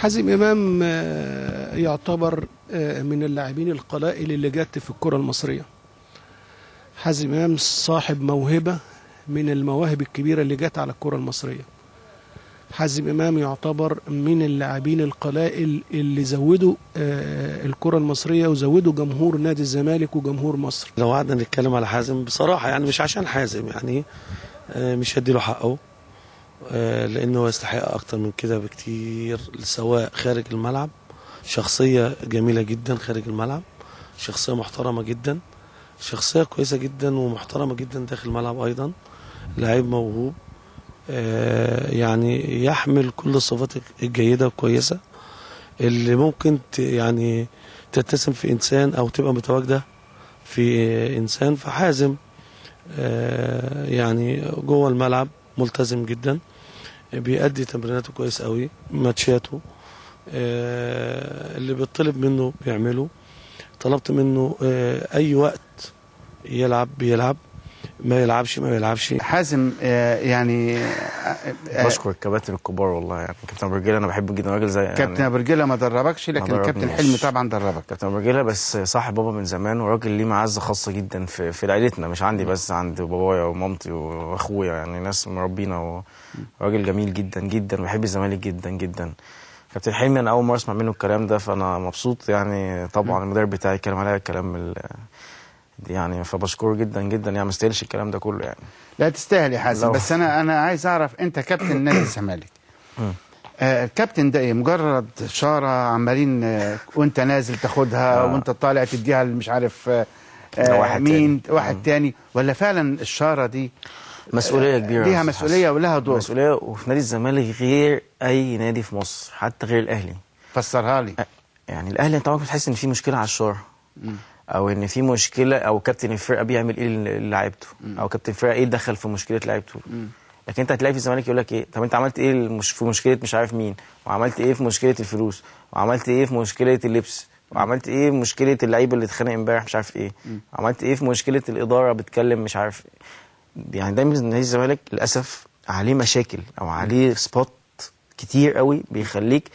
حازم امام يعتبر من اللاعبين القلائل اللي جت في الكرة المصرية. حازم امام صاحب موهبة من المواهب الكبيرة اللي جت على الكرة المصرية. حازم امام يعتبر من اللاعبين القلائل اللي زودوا الكرة المصرية وزودوا جمهور نادي الزمالك وجمهور مصر. لو قعدنا نتكلم على حازم بصراحة يعني مش عشان حازم يعني مش هديله حقه، لأنه هو يستحق أكتر من كده بكتير، سواء خارج الملعب شخصية جميلة جدا خارج الملعب، شخصية محترمة جدا، شخصية كويسة جدا ومحترمة جدا داخل الملعب أيضا، لاعب موهوب يعني يحمل كل الصفات الجيدة والكويسة اللي ممكن يعني تتسم في إنسان أو تبقى متواجدة في إنسان. فحازم يعني جوه الملعب ملتزم جدا، بيأدي تمريناته كويس قوي، ماتشاته اللي بيطلب منه بيعمله، طلبت منه أي وقت يلعب بيلعب، ما يلعبش ما بيلعبش. حازم يعني بشكر الكباتن الكبار والله، يعني كابتن برجيلة انا بحبه جدا، راجل زي كابتن برجيلة ما دربكش لكن الكابتن حلمي طبعا دربك. كابتن برجيلة بس صاحب بابا من زمان، وراجل ليه معزه خاصه جدا في عائلتنا، مش عندي بس، عند بابايا ومامتي واخويا، يعني ناس مربينا، وراجل جميل جدا جدا وبحب الزمالك جدا جدا. كابتن حلمي انا اول مره اسمع منه الكلام ده، فانا مبسوط يعني. طبعا المدرب بتاعي اتكلم عليا الكلام يعني، فبشكره جدا جدا يعني، ما يستاهلش الكلام ده كله يعني. لا تستاهل يا حازم، بس انا عايز اعرف انت كابتن نادي الزمالك. الكابتن ده ايه؟ مجرد شاره عمالين وانت نازل تاخدها وانت طالع تديها مش عارف واحد تاني، ولا فعلا الشاره دي مسؤوليه كبيره، ليها مسؤوليه ولها دور؟ مسؤوليه، وفي نادي الزمالك غير اي نادي في مصر، حتى غير الاهلي. فسرها لي. يعني الاهلي انت عمرك بتحس ان في مشكله على الشاره، او ان في مشكله، او كابتن الفرقه بيعمل ايه للاعيبته، او كابتن الفرقه ايه دخل في مشكله لعيبته. لكن انت هتلاقي في الزمالك يقول لك ايه، طب انت عملت ايه في مشكله مش عارف مين، وعملت ايه في مشكله الفلوس، وعملت ايه في مشكله اللبس، وعملت ايه في مشكله اللعيبه اللي اتخانق امبارح مش عارف ايه، وعملت ايه في مشكله الاداره بتكلم مش عارف. يعني دايما نادي الزمالك للاسف عليه مشاكل، او عليه سبوت كتير قوي بيخليك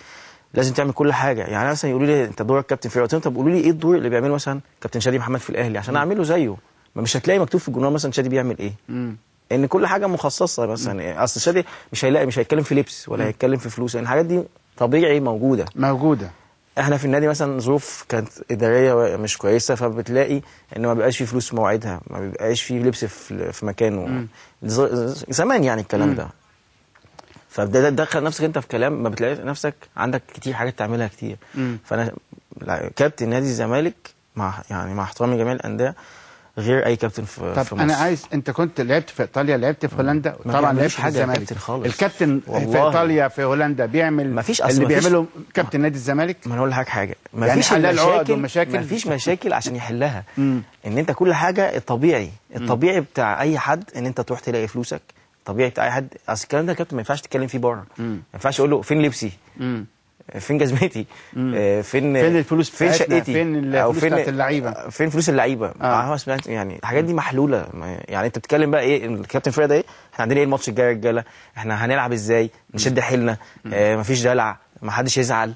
لازم تعمل كل حاجه. يعني مثلا يقولوا لي انت دورك كابتن فرقه، قلت لهم طب قولوا لي ايه الدور اللي بيعمله مثلا كابتن شادي محمد في الاهلي عشان اعمله زيه. ما مش هتلاقي مكتوب في الجورنال مثلا شادي بيعمل ايه، ان كل حاجه مخصصه. مثلا اصل شادي مش هيتكلم في لبس ولا هيتكلم في فلوس، يعني الحاجات دي طبيعي موجوده. احنا في النادي مثلا ظروف كانت اداريه مش كويسه، فبتلاقي ان ما بيبقاش في فلوس في مواعيدها، ما بيبقاش في لبس في مكانه زمان يعني الكلام ده. فبدأت تدخل نفسك انت في كلام، ما بتلاقي نفسك عندك كتير حاجات تعملها كتير. فانا كابتن نادي الزمالك مع احترامي لجميع الانديه غير اي كابتن في مصر. انا عايز، انت كنت لعبت في ايطاليا، لعبت في هولندا، طبعا لعبت في الزمالك. الكابتن في ايطاليا في هولندا بيعمل اللي بيعمله كابتن نادي الزمالك. ما انا اقول لك حاجه، ما فيش مشاكل، ما فيش مشاكل عشان يحلها. ان انت كل حاجه الطبيعي بتاع اي حد ان انت تروح تلاقي فلوسك، طبيعي بتاع اي حد. اصل الكلام ده يا كابتن ما ينفعش تتكلم فيه بره، ما ينفعش اقول له فين لبسي، فين جزمتي، فين الفلوس، فين شقتي، فين الفلوس بتاعت اللعيبه، فين فلوس اللعيبه. يعني الحاجات دي محلوله. يعني انت بتتكلم بقى ايه الكابتن فرقه ده، ايه احنا عندنا ايه الماتش الجاي يا رجاله، احنا هنلعب ازاي، نشد حيلنا، مفيش دلع، ما حدش يزعل.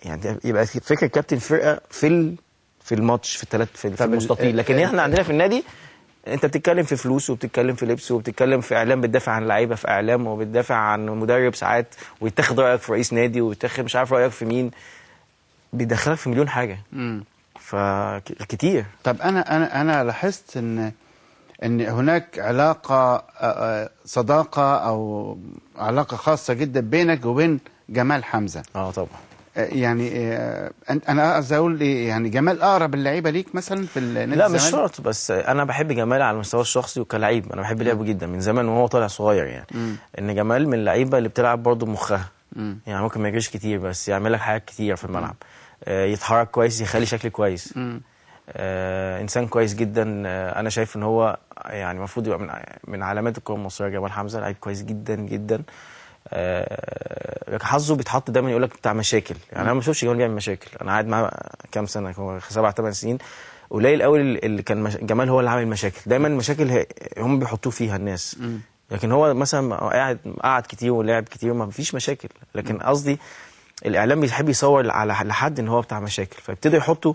يعني يبقى فكره كابتن فرقه في الماتش في المستطيل. لكن احنا عندنا في النادي انت بتتكلم في فلوس، وبتتكلم في لبس، وبتتكلم في اعلام، بتدافع عن لعيبه في اعلام، وبتدافع عن مدرب ساعات، ويتاخد رايك في رئيس نادي، ويتاخد مش عارف رايك في مين، بيدخلك في مليون حاجه. فكتير. طب انا لاحظت ان هناك علاقه صداقه او علاقه خاصه جدا بينك وبين جمال حمزه. طبعا. يعني انا عايز اقول يعني جمال اقرب اللعيبه ليك مثلا في النادي؟ لا مش شرط، بس انا بحب جمال على المستوى الشخصي وكلاعب، انا بحب لعبه جدا من زمان وهو طالع صغير يعني. ان جمال من اللعيبه اللي بتلعب برضه بمخها، يعني ممكن ما يجريش كتير بس يعمل لك حاجات كتير في الملعب. يتحرك كويس، يخلي شكل كويس. انسان كويس جدا. انا شايف ان هو يعني المفروض يبقى من علامات الكره المصريه. جمال حمزه لعيب كويس جدا جدا. حظه بيتحط دايما يقول لك بتاع مشاكل. يعني انا ما بشوفش جمال بيعمل مشاكل، انا قاعد معاه كام سنه، هو 7 8 سنين، قليل قوي اللي كان جمال هو اللي عامل مشاكل. دايما المشاكل هم بيحطوه فيها الناس. لكن هو مثلا قعد كتير ولعب كتير وما فيش مشاكل. لكن قصدي الاعلام بيحب يصور على لحد ان هو بتاع مشاكل، فيبتدوا يحطوا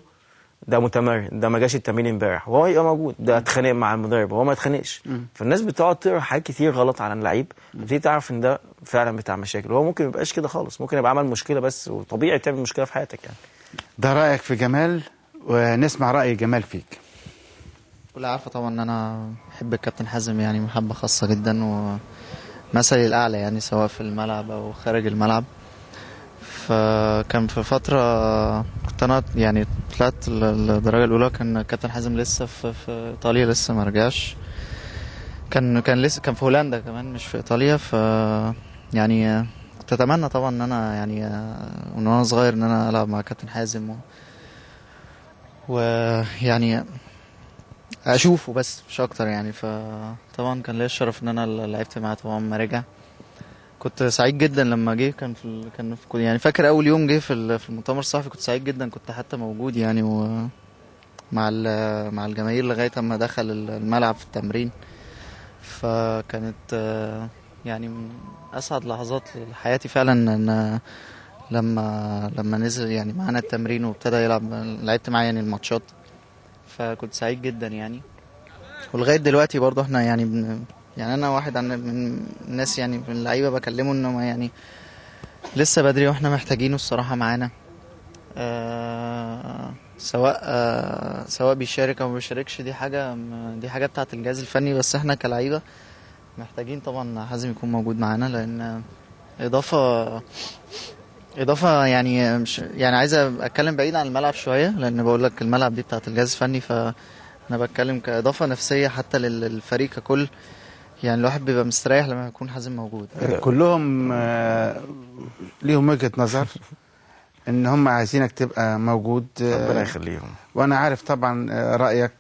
ده متمرد، ده ما جاش التمرين امبارح وهو يبقى موجود، ده اتخانق مع المدرب وهو ما اتخانقش. فالناس بتقعد تقرا حاجات كتير غلط على اللعيب، بتبتدي تعرف ان ده فعلا بتاع مشاكل، وهو ممكن ما يبقاش كده خالص، ممكن يبقى عمل مشكله بس، وطبيعي تعمل مشكله في حياتك يعني. ده رايك في جمال، ونسمع راي جمال فيك. كل عارفه طبعا ان انا بحب الكابتن حازم يعني محبه خاصه جدا، ومثلي الاعلى يعني سواء في الملعب او خارج الملعب. فكان في فتره كنت انا يعني طلعت الدرجه الاولى، كان الكابتن حازم لسه في ايطاليا، لسه ما رجعش، كان لسه كان في هولندا كمان مش في ايطاليا. ف يعني كنت اتمنى طبعا ان انا يعني من وانا صغير ان انا العب مع كابتن حازم ويعني اشوفه بس مش اكتر يعني. فطبعا كان ليا الشرف ان انا لعبت معاه طبعا ما رجع. كنت سعيد جدا لما جه، كان يعني فاكر اول يوم جه في المؤتمر الصحفي، كنت سعيد جدا، كنت حتى موجود يعني مع الجماهير لغايه اما دخل الملعب في التمرين. فكانت يعني من اسعد لحظات حياتي فعلا ان لما نزل يعني معانا التمرين وابتدى يلعب، لعبت معاه يعني الماتشات، فكنت سعيد جدا يعني. ولغايه دلوقتي برضه احنا يعني يعني انا واحد من الناس يعني من اللعيبه بكلمه انه يعني لسه بدري واحنا محتاجينه الصراحه معانا، سواء بيشارك او ما بيشاركش، دي حاجه بتاعه الجهاز الفني، بس احنا كلعيبه محتاجين طبعا حازم يكون موجود معانا، لان اضافه يعني مش يعني عايز اتكلم بعيد عن الملعب شويه، لان بقول لك الملعب دي بتاعه الجهاز الفني، فانا بتكلم كاضافه نفسيه حتى للفريق ككل. يعني الواحد بيبقى مستريح لما يكون حازم موجود. كلهم ليهم وجهة نظر ان هم عايزينك تبقى موجود. ربنا يخليهم. وانا عارف طبعا رأيك،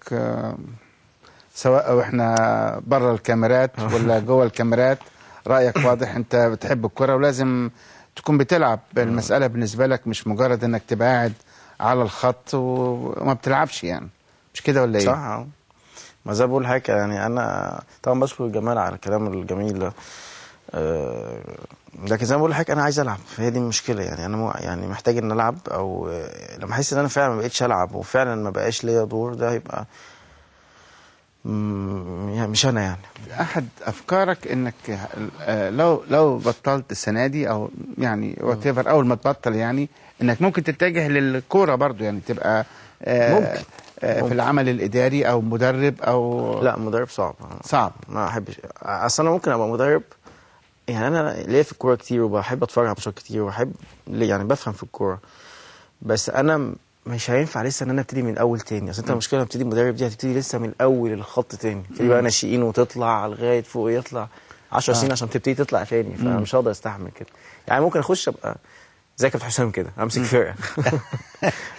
سواء واحنا بره الكاميرات ولا جوه الكاميرات، رأيك واضح. انت بتحب الكرة ولازم تكون بتلعب. المسألة بالنسبة لك مش مجرد انك تبقى قاعد على الخط وما بتلعبش، يعني مش كده ولا ايه؟ صح. ما زي بقول حاجه يعني، انا طبعا بشكر الجمال على الكلام الجميل ده، لكن زي ما بقول حاجه انا عايز العب، فهي دي المشكله يعني. انا يعني محتاج ان العب، او لما احس ان انا فعلا ما بقتش العب وفعلا ما بقاش ليا دور، ده يبقى يعني مش انا يعني. احد افكارك انك لو بطلت السنه دي او يعني واتيفر اول ما تبطل، يعني انك ممكن تتجه للكوره برضو، يعني تبقى ممكن في العمل الاداري او مدرب او لا مدرب صعب ما احبش. اصل انا ممكن ابقى مدرب يعني، انا ليا في الكوره كتير وبحب اتفرج على ماتشات كتير وبحب يعني بفهم في الكوره، بس انا مش هينفع لسه ان انا ابتدي من الاول تاني. اصل انت المشكله ابتدي مدرب دي هتبتدي لسه من اول الخط تاني، تبتدي بقى ناشئين وتطلع لغايه فوق، يطلع 10 سنين عشان تبتدي تطلع تاني، فانا مش هقدر استحمل كده يعني. ممكن اخش ابقى زي كابتن حسام كده، امسك فرقه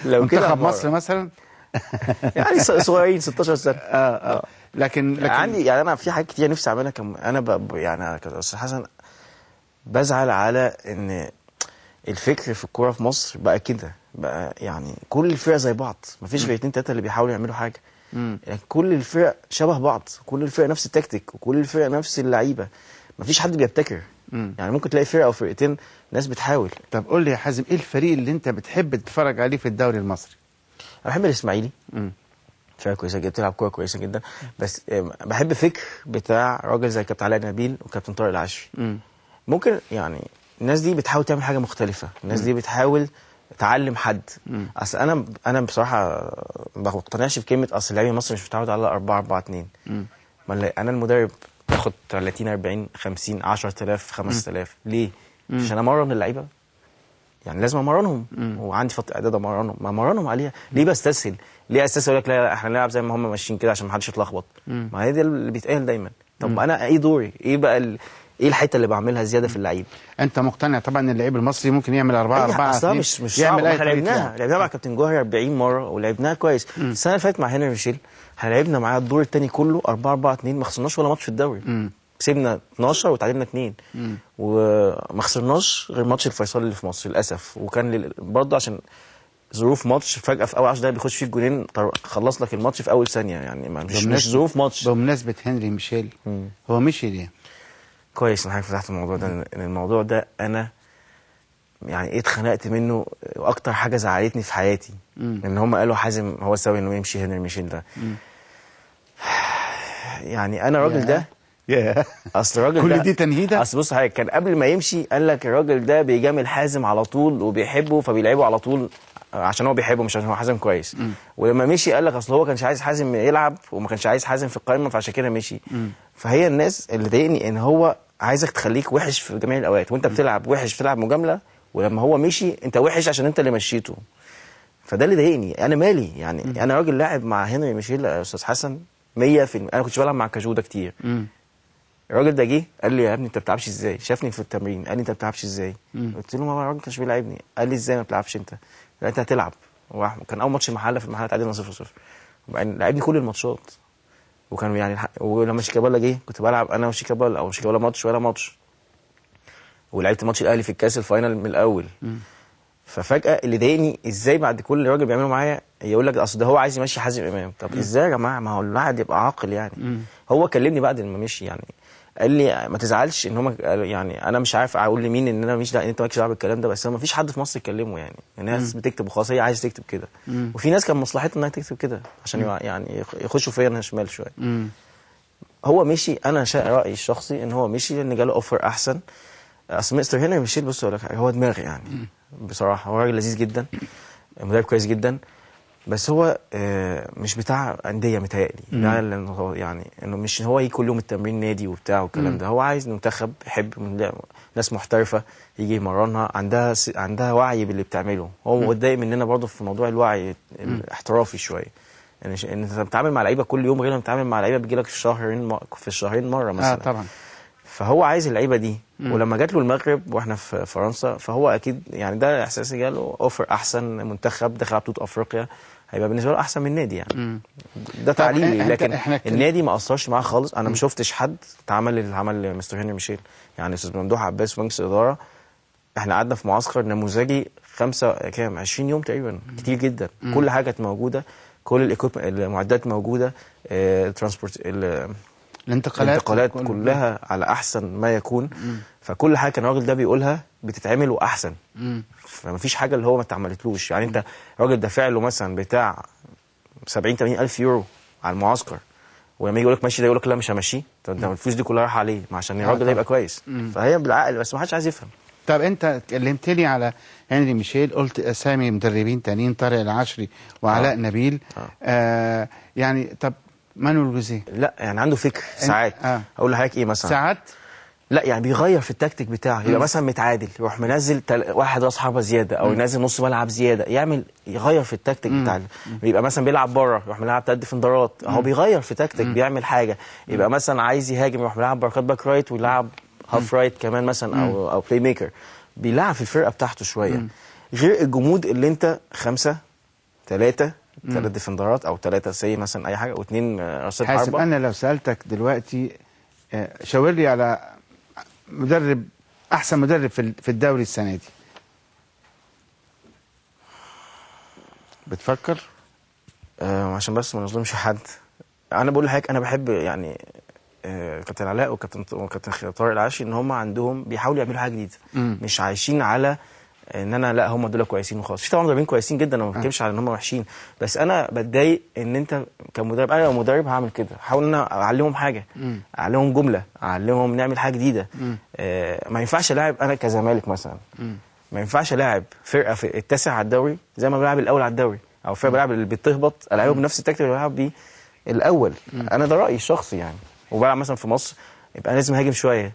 لو كده منتخب مصر مثلا يعني صغيرين 16 سنه. لكن عندي يعني انا في حاجات كتير نفسي اعملها. انا يعني كاستاذ حسن بزعل على ان الفكر في الكوره في مصر بقى كده، بقى يعني كل الفرق زي بعض، مفيش غير 2 3 اللي بيحاولوا يعملوا حاجه. يعني كل الفرق شبه بعض، كل الفرق نفس التكتيك، وكل الفرق نفس اللعيبه، مفيش حد بيبتكر. يعني ممكن تلاقي فرقه او فرقتين ناس بتحاول. طب قول لي يا حازم، ايه الفريق اللي انت بتحب تتفرج عليه في الدوري المصري؟ انا بحب الاسماعيلي، فرقه كويسه جدا، بتلعب كوره كويسه جدا، بس بحب فكر بتاع راجل زي كابتن علاء نبيل وكابتن طارق العشري. ممكن يعني الناس دي بتحاول تعمل حاجه مختلفه، الناس دي بتحاول تعلم حد. اصل انا بصراحه ما بقتنعش بكلمه اصل اللاعب المصري مش متعود على 4-4-2. انا المدرب باخد 30 40 50 10000 5000 ليه؟ عشان امرن اللعيبه يعني، لازم امرنهم، وعندي فتره اعداد امرنهم، ما امرنهم عليها. ليه بستسهل؟ ليه استسهل اقول لك لا احنا نلعب زي ما هم ماشيين كده عشان ما حدش يتلخبط؟ ما هي دي اللي بيتقال دايما. طب انا ايه دوري؟ ايه بقى ايه الحته اللي بعملها زياده في اللعيب؟ انت مقتنع طبعا ان اللعيب المصري ممكن يعمل 4-4-2؟ اصلا مش صعب. احنا لعبناها مع كابتن جوهري 40 مره ولعبناها كويس. السنه اللي فاتت مع هنري ميشيل احنا لعبنا معاه الدور الثاني كله 4-4-2، ما خسرناش ولا ماتش في الدوري. كسبنا 12 وتعادلنا 2، وما خسرناش غير ماتش الفيصل اللي في مصر للاسف. وكان برضه عشان ظروف ماتش، فجاه في اول 10 دقايق بيخش فيه الجولين، خلص لك الماتش في اول ثانيه يعني، مش ظروف ماتش. بمناسبه هنري ميشيل، هو مشي ليه؟ كويس ان حضرتك فتحت الموضوع ده، ان الموضوع ده انا يعني ايه اتخنقت منه، واكتر حاجه زعلتني في حياتي ان هم قالوا حازم هو السبب انه يمشي هنري ميشيل ده. يعني انا الراجل ده اصل الراجل كل ده دي تنهيده. اصل بص حضرتك، كان قبل ما يمشي قال لك الراجل ده بيجامل حازم على طول وبيحبه فبيلعبه على طول عشان هو بيحبه مش عشان هو حازم كويس. ولما مشي قال لك اصل هو كانش عايز حازم يلعب وما كانش عايز حازم في القائمه فعشان كده مشي. فهي الناس اللي ضايقني ان هو عايزك تخليك وحش في جميع الاوقات، وانت بتلعب وحش بتلعب مجامله، ولما هو مشي انت وحش عشان انت اللي مشيته. فده اللي ضايقني. انا مالي يعني انا راجل لاعب مع هنري ميشيل يا استاذ حسن 100%. انا كنتش بلعب مع كاجو ده كتير. الراجل ده جه قال لي يا ابني انت ما بتلعبش ازاي، شافني في التمرين قال لي انت ما بتلعبش ازاي. قلت له ما هو الراجل ما كانش بيلعبني. قال لي ازاي ما بتلعبش انت؟ لا انت هتلعب. كان اول ماتش المحله في المحله تعادلنا 0-0 وبعدين لعبني كل الماتشات. وكانوا يعني ولما شيكابالا جه كنت بلعب انا وشيكابالا او شيكابالا ماتش ولا ماتش، ولعبت ماتش الاهلي في الكاس الفاينل من الاول. ففجاه اللي ضايقني ازاي بعد كل الراجل بيعمله معايا يقول لك اصل ده هو عايز يمشي حازم امام. طب ازاي يا جماعه؟ ما هو الواحد يبقى عاقل يعني. هو كلمني بعد ما مشي يعني قال لي ما تزعلش ان هم يعني انا مش عارف اقول لمين ان انا مش انت مالكش دعوه بالكلام ده، بس ما فيش حد في مصر يكلمه يعني. الناس بتكتب وخلاص هي عايزه تكتب كده، وفي ناس كان مصلحتها انها تكتب كده عشان يعني يخشوا فيا انا شمال شويه. هو مشي. انا رايي الشخصي ان هو مشي لان جاله اوفر احسن. اصل مستر هنري ميشيل بص اقول لك حاجه، هو دماغي يعني بصراحه. هو راجل لذيذ جدا، مدرب كويس جدا، بس هو مش بتاع انديه متهيألي. ده يعني انه مش هو يجي كل يوم التمرين نادي وبتاع والكلام ده. هو عايز منتخب يحب من ناس محترفه يجي يمرنها عندها وعي باللي بتعمله. هو متضايق مننا برضه في موضوع الوعي الاحترافي شويه. يعني انت بتتعامل مع لعيبه كل يوم غير لما بتتعامل مع لعيبه بيجي لك في الشهرين مره مثلا. طبعا. فهو عايز اللعيبه دي. ولما جات له المغرب واحنا في فرنسا فهو اكيد يعني ده احساسي جاله اوفر احسن منتخب داخل على بطوله افريقيا هيبقى بالنسبه له احسن من النادي يعني. ده تعليلي. لكن النادي ما اثرش معاه خالص. انا ما شفتش حد اتعمل اللي عمل مستر هنري ميشيل. يعني استاذ ممدوح عباس في مجلس الاداره احنا قعدنا في معسكر نموذجي 20 يوم تقريبا، كتير جدا. كل حاجه كانت موجوده، كل المعدات موجوده، ترانسبورت الانتقالات كلها على احسن ما يكون. فكل حاجه كان الراجل ده بيقولها بتتعمل واحسن. فما فيش حاجه اللي هو ما اتعملتلوش. يعني انت الراجل دافع له مثلا بتاع 70-80 الف يورو على المعسكر، ولما يجي يقول لك ماشي ده يقول لك لا مش همشيه. طب ده الفلوس دي كلها رايحه عليه عشان الراجل ده يبقى كويس. فهي بالعقل بس ما حدش عايز يفهم. طب انت كلمتني على هنري ميشيل، قلت اسامي مدربين تانيين طارق العشري وعلاء نبيل. يعني طب مانويل جوزيه لا يعني عنده فكر ساعات. اقول لحضرتك ايه مثلا ساعات لا يعني بيغير في التكتيك بتاعه. يبقى مثلا متعادل يروح منزل واحد راس حربه زياده او ينزل نص ملعب زياده، يغير في التكتيك بتاعه. يبقى مثلا بيلعب بره يروح ملعب 3 ديفندرات، هو بيغير في تكتيك بيعمل حاجه. يبقى مثلا عايز يهاجم يروح ملعب بركات باك رايت ويلعب هاف رايت كمان مثلا او بلاي ميكر. بيلعب في الفرقه بتاعته شويه غير الجمود اللي انت 5-3 ديفندرات او 3 سي مثلا اي حاجه و2 راسات حربه. حاسب انا لو سالتك دلوقتي شاور لي على مدرب احسن مدرب في الدوري السنه دي، بتفكر؟ عشان بس ما نظلمش حد. انا بقول لحضرتك انا بحب يعني كابتن علاء وكابتن طارق العشري ان هم عندهم بيحاولوا يعملوا حاجه جديده. مش عايشين على ان انا لا هم دول كويسين وخلاص. في طبعا مدربين كويسين جدا انا ما بتكلمش على ان هم وحشين، بس انا بتضايق ان انت كمدرب، انا لو مدرب هعمل كده، هحاول ان انا اعلمهم حاجه، اعلمهم جمله، اعلمهم نعمل حاجه جديده. ما ينفعش لاعب انا كزمالك مثلا ما ينفعش لاعب فرقه في التاسع على الدوري زي ما بلعب الاول على الدوري، او فرقه بلعب اللي بتهبط العبهم بنفس التكتيك اللي بلعب بيه الاول. انا ده رايي الشخصي يعني. وبلعب مثلا في مصر يبقى لازم هاجم شويه.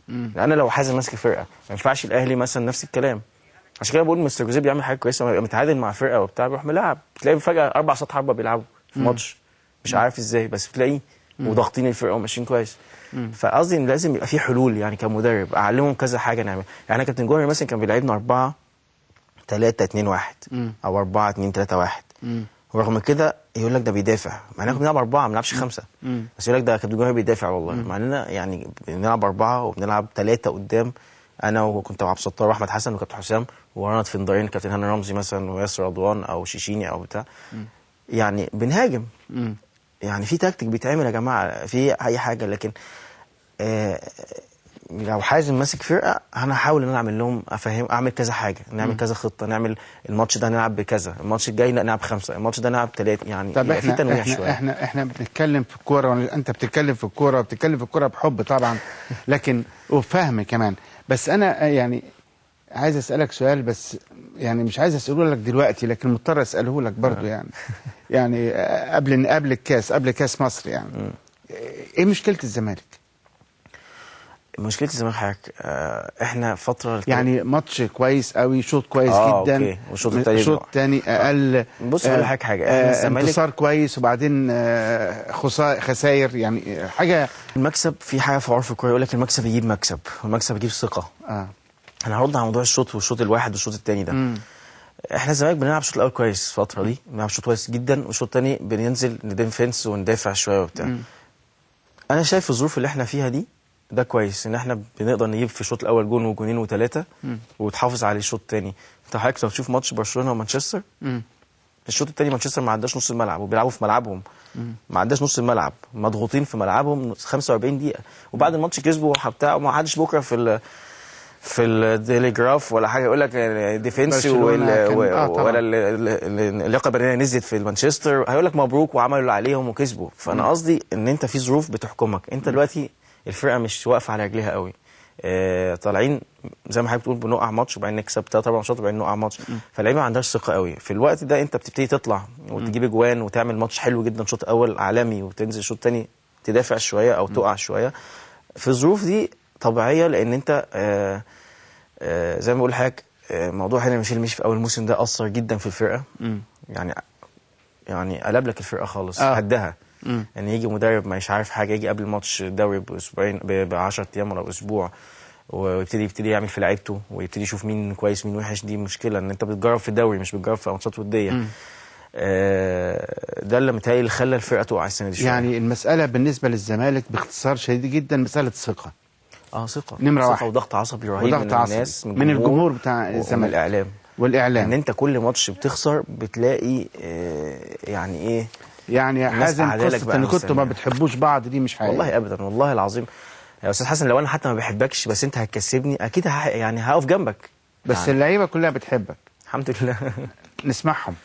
انا لو حازم ماسك فرقه ما ينفعش الاهلي مثلا نفس الكلام. عشان كده بقول مستر جوزيه بيعمل حاجه كويسه، لما يبقى متعادل مع فرقه وبتاع بيروح ملاعب، تلاقي فجاه 4 ساعات حربه بيلعبوا في ماتش مش عارف ازاي، بس بتلاقيه وضاغطين الفرقه وماشيين كويس. فقصدي ان لازم يبقى في حلول يعني كمدرب اعلمهم كذا حاجه نعمل. يعني كابتن جوهري مثلا كان بيلعبنا 4-3-2-1 او 4-2-3-1، ورغم كده يقول لك ده بيدافع، مع اننا بنلعب 4 ما بنلعبش 5، بس يقول لك ده كابتن جوهري بيدافع والله، مع اننا يعني بنلعب 4 وبنلعب 3 قدام. انا وكنت عبد الستار واحمد حسن وكابتن حسام ورانا ديفندرين كابتن هاني رمزي مثلا وياسر رضوان او شيشيني او بتاع. يعني بنهاجم. يعني في تكتيك بيتعمل يا جماعه في اي حاجه، لكن لو حازم ماسك فرقه انا هحاول ان انا اعمل لهم اعمل كذا حاجه، نعمل كذا خطه، نعمل الماتش ده نلعب بكذا، الماتش الجاي نلعب 5، الماتش ده نلعب 3، يعني طب في تنويع شويه. احنا بنتكلم في الكوره، انت بتتكلم في الكوره وبتتكلم في الكوره بحب طبعا لكن وفهم كمان. بس انا يعني عايز اسالك سؤال، بس يعني مش عايز اساله لك دلوقتي لكن مضطر اساله لك برضو يعني قبل الكاس، قبل كاس مصر يعني. ايه مشكله الزمالك؟ مشكله الزمالك حضرتك احنا فتره يعني ماتش كويس قوي، شوط كويس جدا، اوكي، والشوط الثاني شوط تاني اقل. بص اقول لك حاجه، احنا الزمالك انتصار كويس وبعدين خسائر، يعني حاجه. المكسب في حاجه في عرف الكوره يقول لك المكسب يجيب مكسب والمكسب يجيب ثقه. انا هرد على موضوع الشوط والشوط الواحد والشوط الثاني ده. احنا الزمالك بنلعب الشوط الاول كويس الفتره دي، بنلعب شوط كويس جدا، والشوط الثاني بننزل نديفنس وندافع شويه وبتاع. انا شايف الظروف اللي احنا فيها دي ده كويس، ان احنا بنقدر نجيب في الشوط الاول جون وجونين وثلاثه وتحافظ على الشوط الثاني. انت حضرتك لو تشوف ماتش برشلونه ومانشستر، الشوط الثاني مانشستر ما عداش نص الملعب وبيلعبوا في ملعبهم، ما عداش نص الملعب، مضغوطين في ملعبهم 45 دقيقه، وبعد الماتش كسبوا بتاع. وما حدش بكره في التليجراف ولا حاجه يقول لك ديفنس ولا اللياقه البدنيه نزلت في مانشستر، هيقول لك مبروك وعملوا اللي عليهم وكسبوا. فانا قصدي ان انت في ظروف بتحكمك، انت دلوقتي الفرقه مش واقفه على رجليها قوي، طالعين زي ما حضرتك بتقول بنوقع ماتش وبعدين نكسب 3-4 ماتشات وبعدين نوقع ماتش، فاللعيبه ما عندهاش ثقه قوي. في الوقت ده انت بتبتدي تطلع وتجيب اجوان وتعمل ماتش حلو جدا شوط اول عالمي، وتنزل شوط ثاني تدافع شويه او تقع شويه. في الظروف دي طبيعيه، لان انت زي ما بقول لحضرتك موضوع هنا مشي في اول موسم ده اثر جدا في الفرقه، يعني قلب لك الفرقه خالص، هدها. يعني يجي مدرب مش عارف حاجه، يجي قبل الماتش الدوري باسبوعين ب10 ايام ولا اسبوع، ويبتدي يعمل في لعيبته ويبتدي يشوف مين كويس مين وحش. دي مشكله ان انت بتجرب في الدوري مش بتجرب في ماتشات وديه. ده اللي متهيألي خلى الفرقه تقع السنه دي شويه. يعني المساله بالنسبه للزمالك باختصار شديد جدا مساله ثقه. ثقه نمره ثقه واحد، وضغط عصبي رهيب من الناس، من الجمهور بتاع الزمالك والاعلام. ان انت كل ماتش بتخسر بتلاقي يعني ايه، يعني حازم قصه ان كنتوا ما بتحبوش بعض دي مش حقيقيه. والله ابدا، والله العظيم يا استاذ حسن، لو انا حتى ما بحبكش بس انت هتكسبني اكيد يعني هقف جنبك. بس يعني اللعيبه كلها بتحبك الحمد لله. نسمعهم.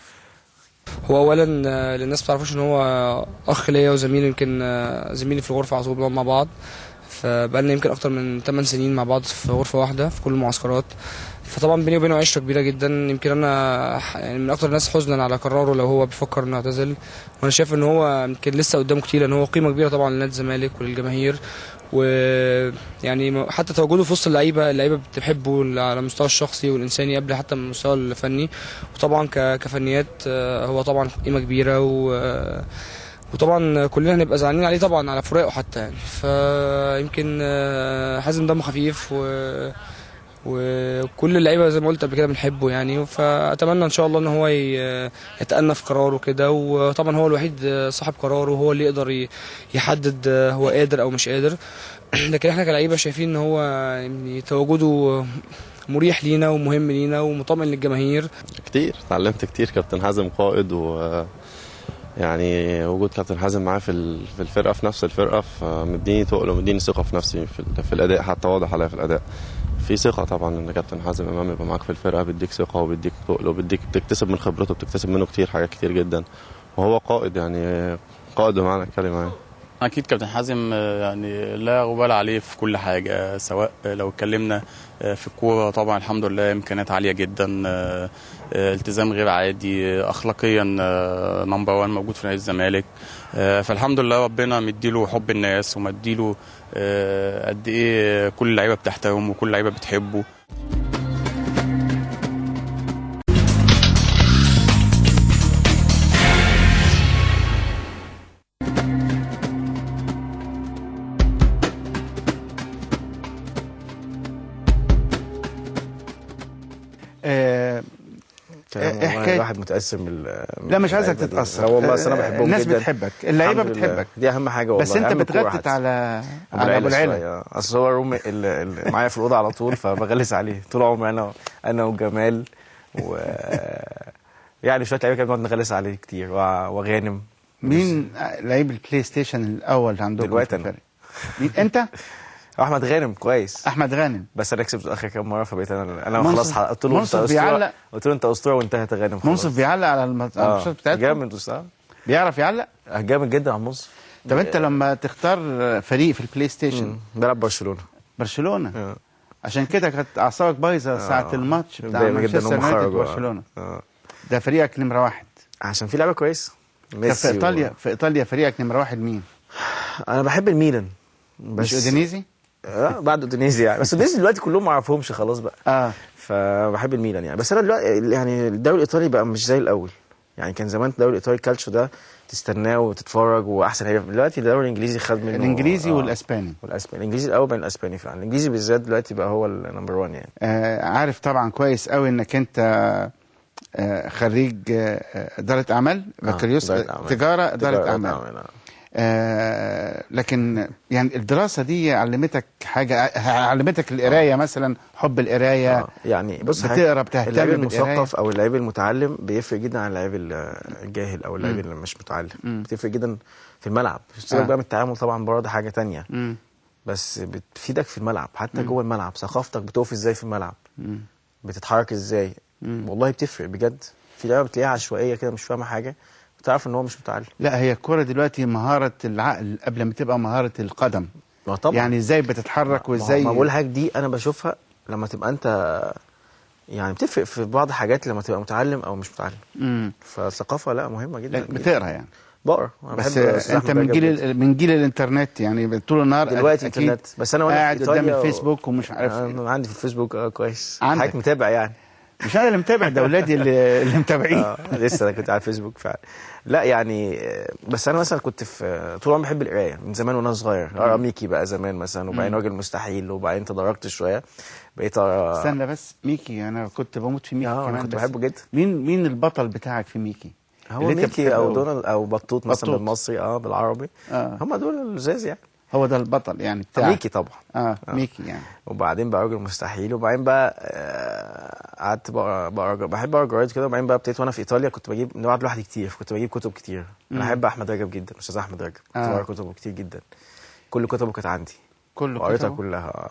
هو اولا للناس ما تعرفوش ان هو اخ ليا وزميل، يمكن زميلي في الغرفه على طول بنقعد مع بعض، فبقالنا يمكن اكتر من 8 سنين مع بعض في غرفه واحده في كل المعسكرات. فطبعا بيني وبينه عشره كبيره جدا، يمكن انا يعني من اكتر الناس حزنا على قراره لو هو بيفكر انه يعتزل. وانا شايف ان هو يمكن لسه قدامه كتير، لان هو قيمه كبيره طبعا لنادي الزمالك وللجماهير، ويعني حتى تواجده في وسط اللعيبه بتحبه على المستوى الشخصي والانساني قبل حتى من المستوى الفني. وطبعا كفنيات هو طبعا قيمه كبيره، وطبعا كلنا هنبقى زعلانين عليه طبعا على فراقه حتى يعني. فيمكن حازم دمه خفيف وكل اللعيبه زي ما قلت قبل كده بنحبه يعني. فاتمنى ان شاء الله ان هو يتأنى في قراره كده، وطبعا هو الوحيد صاحب قراره، وهو اللي يقدر يحدد هو قادر او مش قادر. لكن احنا كلعيبه شايفين ان هو يعني تواجده مريح لينا ومهم لينا ومطمئن للجماهير. كتير اتعلمت كتير، كابتن حازم قائد، يعني وجود كابتن حازم معاه في الفرقه في نفس الفرقه، فمديني تقل ومديني ثقه في نفسي في الاداء، حتى واضح عليا في الاداء. في ثقه طبعا ان كابتن حازم امام يبقى معاك في الفرقه، بيديك ثقه وبيديك تقل وبيديك بتكتسب من خبرته، بتكتسب منه كتير حاجات كتير جدا، وهو قائد يعني قائد بمعنى الكلمه يعني. اكيد كابتن حازم يعني لا غبار عليه في كل حاجه، سواء لو اتكلمنا في الكوره طبعا الحمد لله امكانيات عاليه جدا، التزام غير عادي، اخلاقيا نمبر 1 موجود في نادي الزمالك. فالحمد لله ربنا مديله حب الناس ومديله قد ايه كل اللعيبه بتحترمه وكل اللعيبه بتحبه. الواحد متأثر لا مش عايزك تتأثر والله، اصل انا بحبهم الناس جدا، بتحبك، اللعيبه بتحبك، دي اهم حاجه والله. بس انت بتغتت على ابو العلا، اصل هو رومي اللي معايا في الاوضه على طول، فبغلس عليه طول عمري انا وجمال يعني شويه لعيبه كده بنقعد نغلس عليه كتير، وغانم. مين لعيب البلاي ستيشن الاول عندكم دلوقتي؟ انا. مين انت؟ احمد غانم كويس. احمد غانم بس انا كسبت اخر كام مره، فبقيت انا خلاص قلت له انت منصف بيعلق. قلت له انت اسطوره وانتهت يا غانم. منصف بيعلق على الماتشات بتاعته. جامد بصراحه، بيعرف يعلق جامد جدا على منصف. طب انت لما تختار فريق في البلاي ستيشن بلعب برشلونه. عشان كده كانت اعصابك بايظه ساعه الماتش بتاع مانشستر يونايتد وبرشلونه. ده فريقك نمره 1 عشان في لعبه كويسه. في ايطاليا في ايطاليا فريقك نمره 1 مين؟ انا بحب الميلان. مش اودينيزي؟ بعد اودينيزي يعني، بس اودينيزي دلوقتي كلهم ما اعرفهمش خلاص بقى. فبحب الميلان يعني. بس انا دلوقتي يعني الدوري الايطالي بقى مش زي الاول يعني. كان زمان الدوري الايطالي كالتشو ده تستناه وتتفرج واحسن لعيبه. دلوقتي الدوري الانجليزي خد منه الانجليزي والاسباني. الانجليزي الاول بعدين الاسباني فعلا. الانجليزي بالذات دلوقتي بقى هو النمبر 1 يعني. عارف طبعا كويس قوي انك انت خريج اداره اعمال بكالوريوس تجاره اداره اعمال. لكن يعني الدراسه دي علمتك حاجه؟ علمتك القرايه مثلا، حب القرايه؟ يعني بص، بتقرا بتهتم بالقرايه. اللعيب المثقف او اللعيب المتعلم بيفرق جدا عن اللعيب الجاهل او اللعيب اللي مش متعلم. بتفرق جدا في الملعب. بقى من التعامل طبعا بره ده حاجه تانية. بس بتفيدك في الملعب حتى جوه الملعب. ثقافتك بتقف ازاي في الملعب، بتتحرك ازاي. والله بتفرق بجد. في لعيبه بتلاقيها عشوائيه كده مش فاهمه حاجه، بتعرف ان هو مش متعلم. لا، هي الكوره دلوقتي مهاره العقل قبل ما تبقى مهاره القدم. طبعا. يعني ازاي بتتحرك وازاي. ما بقول حاجه دي انا بشوفها لما تبقى انت يعني بتفرق في بعض حاجات لما تبقى متعلم او مش متعلم. فالثقافه لا مهمه جدا. بتقرا يعني؟ بقرا. بس انت من جيل الانترنت يعني طول النهار دلوقتي انترنت. بس انا قاعد قدام الفيسبوك ومش عارف انا عندي في الفيسبوك كويس. حضرتك متابع يعني. مش انا اللي متابع، ده اولادي اللي متابعين. لسه انا كنت على الفيسبوك فعلا. لا يعني بس انا مثلا كنت في طول عمري بحب القرايه من زمان وانا صغير. اقرا ميكي بقى زمان مثلا، وبعدين راجل مستحيل، وبعدين تدرجت شويه بقيت اقرا. استنى بس، ميكي انا كنت بموت في ميكي كمان. كنت بحبه جدا. مين البطل بتاعك في ميكي؟ هو ميكي او دونالد او بطوط مثلا بالمصري بالعربي. هم دول اللزاز يعني. هو ده البطل يعني بتاعك؟ ميكي طبعا. ميكي يعني. وبعدين بقى راجل مستحيل، وبعدين بقى قعدت بقرا بحب اقرا جرايد كده. وبعدين بقى ابتديت وانا في ايطاليا كنت بقعد لوحدي كتير، كنت بجيب كتب كتير. انا احب احمد رجب جدا، استاذ احمد رجب. كنت بقرا كتبه كتير جدا. كل كتبه كانت عندي، قريتها كلها.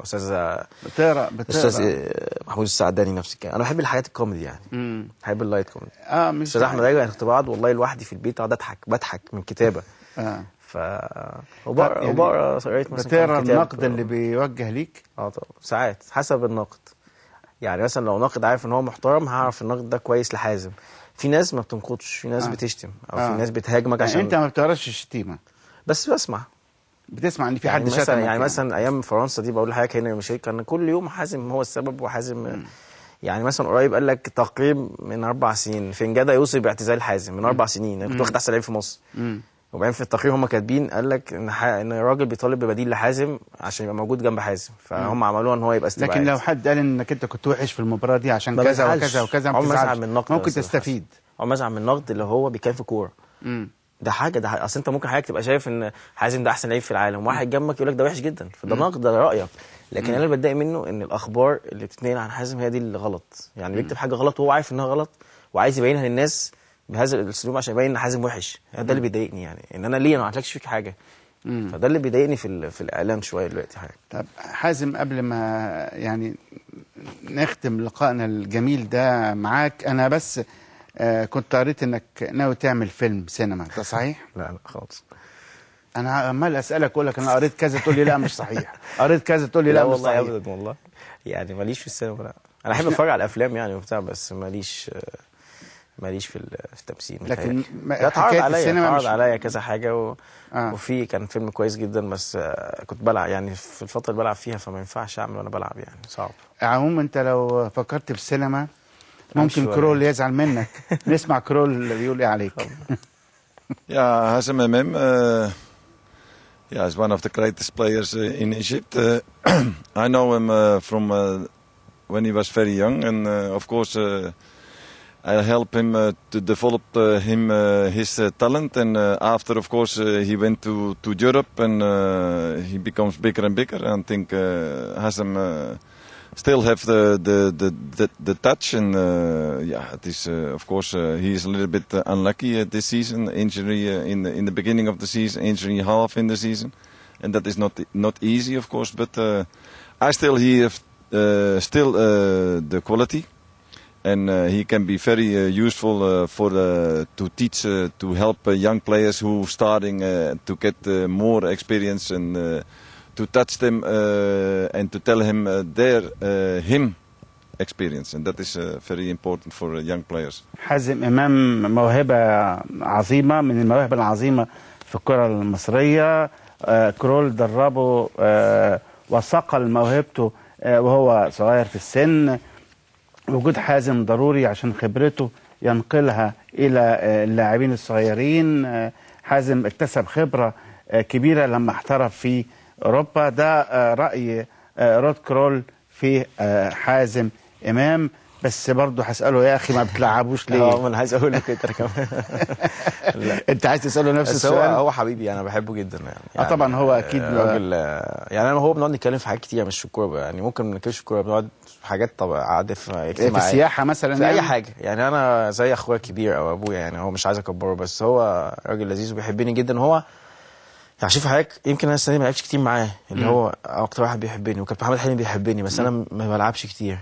بتقرا استاذ محمود السعداني نفس الكلام. انا بحب الحاجات الكوميدي يعني. بحب اللايت كوميدي. مش استاذ احمد رجب. انا كنت بقعد والله لوحدي في البيت اقعد بضحك من كتابه. وبقرا قريت مثلا. بتقرا النقد اللي بيوجه ليك؟ طبعا ساعات حسب النقد. يعني مثلا لو ناقد عارف ان هو محترم هعرف النقد ده كويس لحازم. في ناس ما بتنقدش، في ناس بتشتم، او في ناس بتهاجمك عشان انت ما بتقراش الشتيمه بس بتسمع ان في حد شتم يعني مثلا ايام فرنسا دي بقول لحضرتك هنا مش كان كل يوم حازم هو السبب. وحازم يعني مثلا قريب قال لك تقريب من 4 سنين فنجادة يوصي باعتزال حازم من 4 سنين. انا كنت واخد احسن لعيب في مصر. وبعدين في التقرير هم كاتبين قال لك ان الراجل بيطالب ببديل لحازم عشان يبقى موجود جنب حازم. فهم عملوها ان هو يبقى استبعاد. لكن لو حد قال انك انت كنت وحش في المباراه دي عشان كذا وكذا وكذا ممكن تستفيد. او مزعل من النقد اللي هو بيتكلم في كوره. ده حاجه اصل انت ممكن حضرتك تبقى شايف ان حازم ده احسن لعيب في العالم، واحد جنبك يقول لك ده وحش جدا، فده نقد، ده رايك. لكن انا اللي بتضايق منه ان الاخبار اللي بتتنقل عن حازم هي دي اللي غلط. يعني بيكتب حاجه غلط وهو عارف انها غلط وعايز يبينها للناس بهذا الاسلوب عشان يبين ان حازم وحش. ده اللي بيضايقني يعني، ان انا ليه ما عملتلكش فيك حاجه. فده اللي بيضايقني في الاعلام شويه دلوقتي حاجه. طب حازم، قبل ما يعني نختم لقائنا الجميل ده معاك، انا بس كنت قريت انك ناوي تعمل فيلم سينما، ده صحيح؟ لا خالص. انا عمال اسالك اقول لك انا قريت كذا تقول لي لا مش صحيح، قريت كذا تقول لي لا مش صحيح. والله ابدا والله يعني ماليش في السينما. لا انا احب اتفرج على الافلام يعني وبتاع، بس ماليش في التمثيل. لكن اتعرض عليا كذا حاجه وفي كان فيلم كويس جدا، بس كنت بلعب يعني في الفتره اللي بلعب فيها، فما ينفعش اعمل وانا بلعب يعني، صعب. عموما انت لو فكرت في السينما ممكن كرول يزعل منك. نسمع كرول اللي بيقول ايه عليك. Yeah, Hazem Mem is one of the greatest players in Egypt. I know him from when he was very young, and of course I helped him to develop his talent. And after, of course, he went to Europe, and he becomes bigger and bigger. And I think Hazem still have the touch, and it is of course he is a little bit unlucky this season. Injury in the beginning of the season, injury half in the season, and that is not easy, of course. But I still hear the quality, and he can be very useful to teach, to help young players who starting to get more experience and to touch them and to tell him him experience, and that is very important for young players. حازم إمام موهبة عظيمة من المواهب العظيمة في الكرة المصرية. كرول دربه وصقل موهبته وهو صغير في السن. وجود حازم ضروري عشان خبرته ينقلها إلى اللاعبين الصغيرين. حازم اكتسب خبرة كبيرة لما احترف في أوروبا. ده رأي رود كرول في حازم إمام. بس برضه هسأله يا أخي ما بتلعبوش ليه؟ ما أنا عايز أقول لك أنت كمان. أنت عايز تسأله نفس السؤال؟ هو حبيبي، أنا بحبه جدا يعني. طبعا هو أكيد راجل يعني. أنا هو بنقعد نتكلم في حاجات كتير مش في الكورة يعني. ممكن ما نتكلمش في الكورة، بنقعد في حاجات طبعا عادة في السياحة مثلا، في يعني؟ أي حاجة يعني. أنا زي أخويا الكبير أو أبويا يعني. هو مش عايز أكبره، بس هو راجل لذيذ وبيحبني جدا. هو يعني شوف حضرتك، يمكن انا السنه دي ما لعبتش كتير معاه، اللي هو اكتر واحد بيحبني، وكابتن محمد حلمي بيحبني، بس انا ما بلعبش كتير.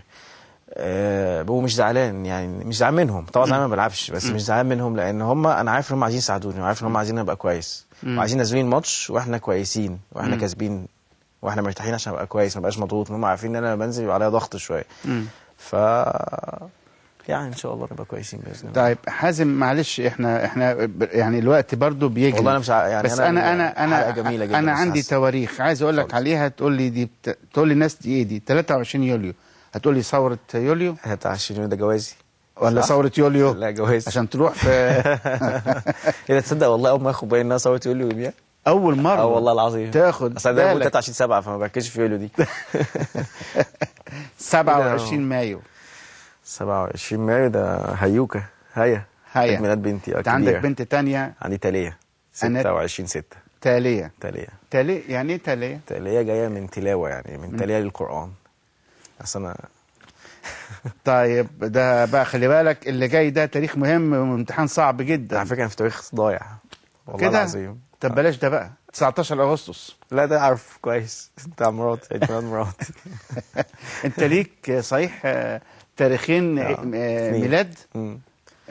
هو مش زعلان يعني، مش زعلان منهم طبعا، انا ما بلعبش، بس مش زعلان منهم لان هم، انا عارف ان هم عايزين يساعدوني، وعارف ان هم عايزين ابقى كويس، وعايزين نازلين الماتش واحنا كويسين واحنا كاسبين واحنا مرتاحين عشان ابقى كويس، ما بقاش مضغوط. هم عارفين ان انا بنزل يبقى عليا ضغط شويه. ف يعني ان شاء الله نبقى كويسين باذن الله. طيب حازم معلش، احنا يعني الوقت برضو بيجري والله. انا مش يعني بس انا عندي تواريخ عايز اقول لك عليها، تقول لي دي تقول لي الناس دي ايه دي. 23 يوليو هتقول لي ثوره يوليو. 23 يوليو ده جوازي ولا ثوره يوليو؟ لا جوازي عشان تروح في ايه ده؟ تصدق والله اول ما اخد بالي انها ثوره يوليو يوميها، اول مره والله العظيم تاخد اصل ده 23/7 فما بركزش في يوليو دي. 27 مايو 27 مايو ده هيوكا هيا عيد ميلاد بنتي. انت عندك بنت تانية؟ عندي تالية 26/6. تالية يعني ايه تالية؟ تالية جاية من تلاوة يعني، من تالية للقرآن. اصل انا طيب ده بقى خلي بالك اللي جاي ده تاريخ مهم وامتحان صعب جدا على فكرة. انا في تاريخ ضايع والله العظيم. طب بلاش ده بقى 19 أغسطس. لا ده عارف كويس، بتاع مراتي، عيد ميلاد مراتي. انت ليك صحيح تاريخين ميلاد؟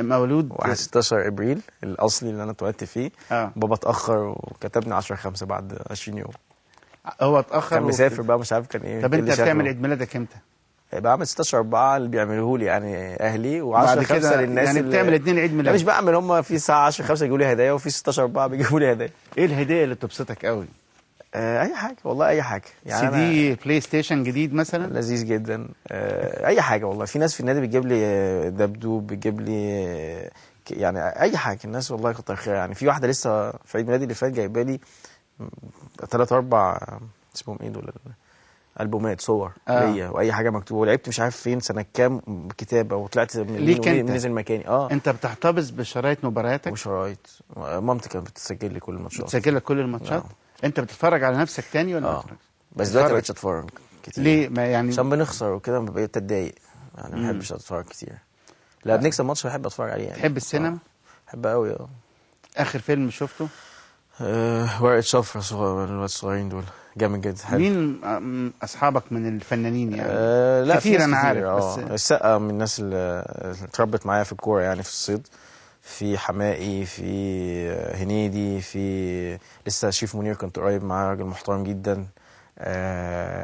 مولود 16 ابريل الاصلي اللي انا اتولدت فيه. بابا اتاخر وكتبني 10/5 بعد 20 يوم. هو اتاخر كان مسافر بقى، مش عارف كان ايه. طب انت بتعمل عيد ميلادك امتى؟ بعمل 16/4 اللي بيعملوه لي يعني اهلي، و10/5 للناس يعني بتعمل 2 عيد ميلاد. مش بعمل، هم في ساعه 10/5 يجيبوا لي هدايا، وفي 16/4 بيجيبوا لي هدايا. ايه الهديه اللي بتبسطك قوي؟ اي حاجه والله، اي حاجه يعني. CD بلاي ستيشن جديد مثلا؟ لذيذ جدا. اي حاجه والله. في ناس في النادي بتجيب لي دبدوب، بتجيب لي يعني اي حاجه. الناس والله كتر خيرها يعني. في واحده لسه في عيد ميلادي اللي فات جايبه لي 3-4 اسمهم ايه دول، البومات صور ليا واي حاجه مكتوبه، ولعبت مش عارف فين سنه كام كتابه، وطلعت من نزل مكاني. انت بتحتفظ بشرايط مبارياتك؟ وشرايط مامتي كانت بتسجل لي كل الماتشات. بتسجل لك كل الماتشات؟ انت بتتفرج على نفسك تاني ولا بس دلوقتي ما بقتش اتفرج كتير. ليه؟ ما يعني عشان بنخسر وكده بقيت اتضايق يعني. ما بحبش اتفرج كتير. لا بنكسب ماتش بحب اتفرج عليه يعني. تحب السينما؟ بحب قوي. اخر فيلم شفته؟ ورقة شفرة، الولاد الصغيرين دول جامد جدا. حلو. مين اصحابك من الفنانين يعني؟ لا كتير انا عارف. بس السقا من الناس اللي اتربت معايا في الكوره يعني، في الصيد. في حمائي، في هنيدي، في لسه شريف منير كنت قريب معاه، راجل محترم جدا.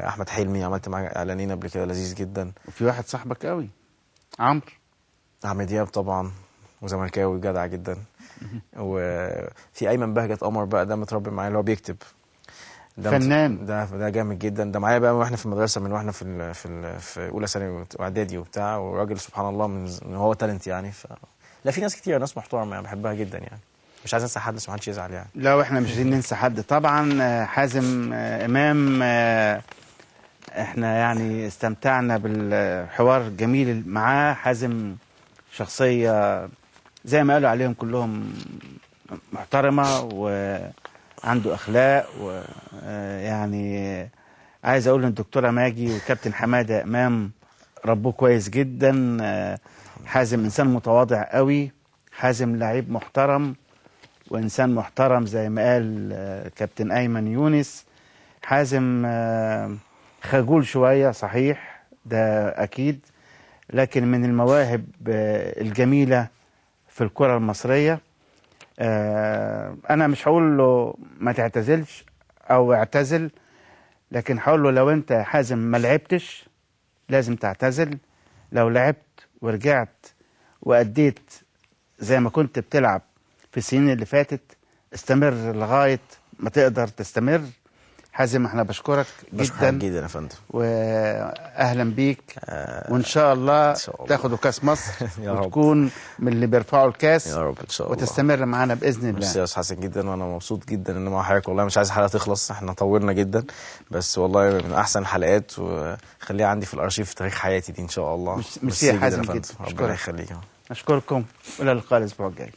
احمد حلمي عملت معاه اعلانين قبل كده، لذيذ جدا. وفي واحد صاحبك قوي، عمرو دياب طبعا، وزملكاوي جدع جدا. وفي ايمن بهجت قمر بقى، ده متربي معايا اللي هو بيكتب، ده فنان. ده جامد جدا. ده معايا بقى واحنا في المدرسه، من واحنا في اولى ثانوي واعدادي وبتاع، وراجل سبحان الله من هو تالنت يعني. لا في ناس كتير، ناس محترمه يعني، بحبها جدا يعني. مش عايز انسى حد عشان ما حدش يزعل يعني. لا احنا مش عايزين ننسى حد طبعا. حازم امام، احنا يعني استمتعنا بالحوار الجميل معاه. حازم شخصيه زي ما قالوا عليهم كلهم محترمه وعنده اخلاق، ويعني عايز اقول للدكتوره ماجي وكابتن حماده امام ربوه كويس جدا. حازم انسان متواضع قوي، حازم لعيب محترم وانسان محترم زي ما قال كابتن ايمن يونس. حازم خجول شوية صحيح، ده أكيد، لكن من المواهب الجميلة في الكرة المصرية. أنا مش هقول له ما تعتزلش أو اعتزل، لكن هقول له لو أنت حازم ما لعبتش لازم تعتزل. لو لعبت ورجعت وأديت زي ما كنت بتلعب في السنين اللي فاتت استمر لغاية ما تقدر تستمر. حازم احنا بشكرك جدا جدا يا فندم، واهلا بيك، وان شاء الله تاخدوا كاس مصر وتكون من اللي بيرفعوا الكاس يا رب ان شاء الله، وتستمر معانا باذن الله. ميرسي يا استاذ حسن جدا، وانا مبسوط جدا ان مع حضرتك، والله مش عايز الحلقه تخلص، احنا طولنا جدا، بس والله من احسن الحلقات، وخليها عندي في الارشيف في تاريخ حياتي دي ان شاء الله. ميرسي يا حازم جدا، ربنا يخليك. اشكركم، والى اللقاء الاسبوع الجاي.